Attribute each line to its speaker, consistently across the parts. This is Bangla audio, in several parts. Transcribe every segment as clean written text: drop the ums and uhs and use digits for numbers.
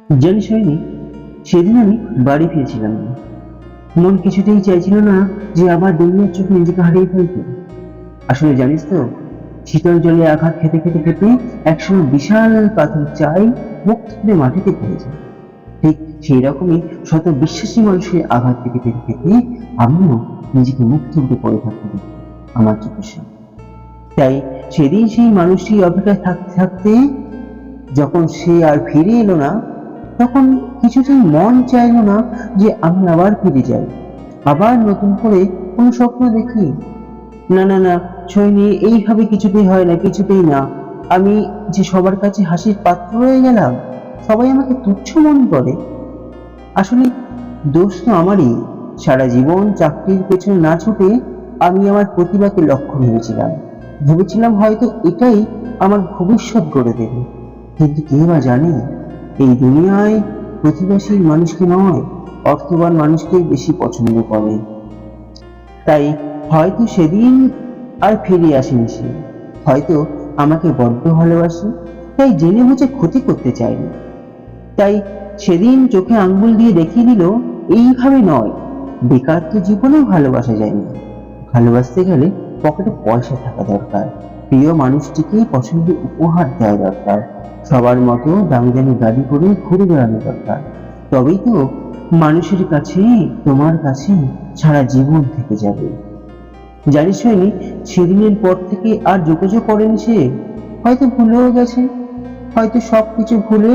Speaker 1: জানিস হয়নি, সেদিন আমি বাড়ি ফিরেছিলাম না। মন কিছুতেই চাইছিল না যে আবার দুনিয়ার চোখে নিজেকে হারিয়ে ফেলতে। আসলে জানিস তো, শীতল জলে আঘাত খেতে খেতে খেতে একসময় বিশাল পাথর চাই মুখ থুবড়ে মাটিতে পড়ে যায়। ঠিক সেই রকমই শত বিশ্বাসী মানুষের আঘাত পেতে পেতে পেতে আমিও নিজেকে মুখ থুবড়ে পড়ে থাকতে দেখি আমার চোখের সামনে। তাই সেদিন সেই মানুষটি অপেক্ষায় থাকতে থাকতে যখন সে আর ফিরে এলো না, তখন কিছুতেই মন চাইলো না যে আমি আবার ফিরে যাই, আবার নতুন করে কোনো স্বপ্ন দেখি। না না না, সৈনী, এইভাবে কিছুতেই হয় না, কিছুতেই না। আমি যে সবার কাছে হাসির পাত্র হয়ে গেলাম, সবাই আমাকে তুচ্ছ মনে করে। আসলে দোষ তো আমারই। সারা জীবন চাকরির পেছনে না ছুটে আমি আমার প্রতিভাকে লক্ষ্য ভেবেছিলাম। ভেবেছিলাম হয়তো এটাই আমার ভবিষ্যৎ গড়ে দেবে। কিন্তু কে বা জানে, এই দুনিয়ায় প্রতিভাশীল মানুষকে নয়, অর্থবান মানুষকে বেশি পছন্দ করে। তাই হয়তো সেদিন আর ফিরে আসেনি সে। হয়তো আমাকে বড্ড ভালোবাসে, তাই জেনে বুঝে ক্ষতি করতে চায়নি। তাই সেদিন চোখে আঙ্গুল দিয়ে দেখিয়ে দিল, এইভাবে নয়। বেকার তো জীবনেও ভালোবাসা যায়নি। ভালোবাসতে গেলে পকেটে পয়সা থাকা দরকার, প্রিয় মানুষটিকে পছন্দের উপহার দেওয়া দরকার, সবার মতো দামি দামি গাড়ি করে ঘুরে বেড়ানো দরকার। তবেই তো মানুষের কাছে, তোমার কাছে সারা জীবন থেকে যাবে। জানিস হয়নি, সেদিনের পর থেকে আর যোগাযোগ করেনি সে। হয়তো ভুলেও গেছে, হয়তো সবকিছু ভুলে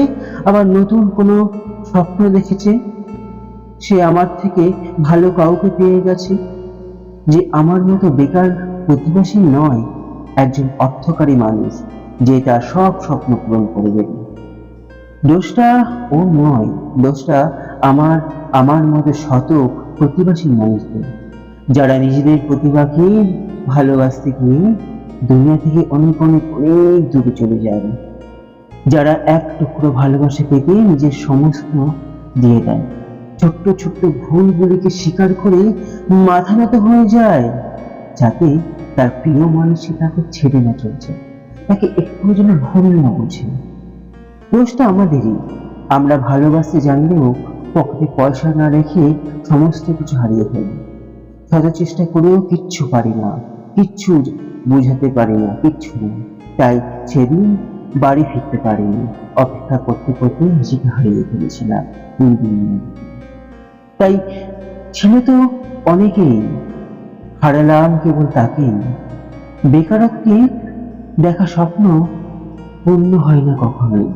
Speaker 1: আবার নতুন কোনো স্বপ্ন দেখেছে। সে আমার থেকে ভালো কাউকে পেয়ে গেছে, যে আমার মতো বেকার প্রতিভাশীল নয়, একজন অর্থকারী মানুষ, যে তার সব স্বপ্ন পূরণ করে দেবে। দোষটা ও নয়, দোষটা আমার আমার মতো শত প্রতিভাশীল মানুষদের, যারা নিজেদের প্রতিভাকে ভালোবাসতে গিয়ে দুনিয়া থেকে অনেক অনেক অনেক দূরে চলে যায়, যারা এক টুকরো ভালোবাসা পেতে নিজের সমস্ত দিয়ে দেয়, ছোট্ট ছোট্ট ভুলগুলিকে স্বীকার করে মাথা নত হয়ে যায়, যাতে তার প্রিয় মানুষই তাকে ছেড়ে না চলছে, তাকে একটু যেন ভুল না বুঝে। দোষটা আমাদেরই। আমরা ভালোবাসতে জানলেও পকেটে পয়সা না রেখে সমস্ত কিছু হারিয়ে ফেলি। শত চেষ্টা করেও কিচ্ছু পারি না, কিচ্ছু বুঝাতে পারি না, কিচ্ছু না। তাই সেদিন বাড়ি ফিরতে পারিনি, অপেক্ষা করতে করতে নিজেকে হারিয়ে ফেলেছিলাম। তাই ছিল তো অনেকেই, হারালাম কেবল তাকেই। বেকারত্বে দেখা স্বপ্ন পূর্ণ হয় না কখনোই।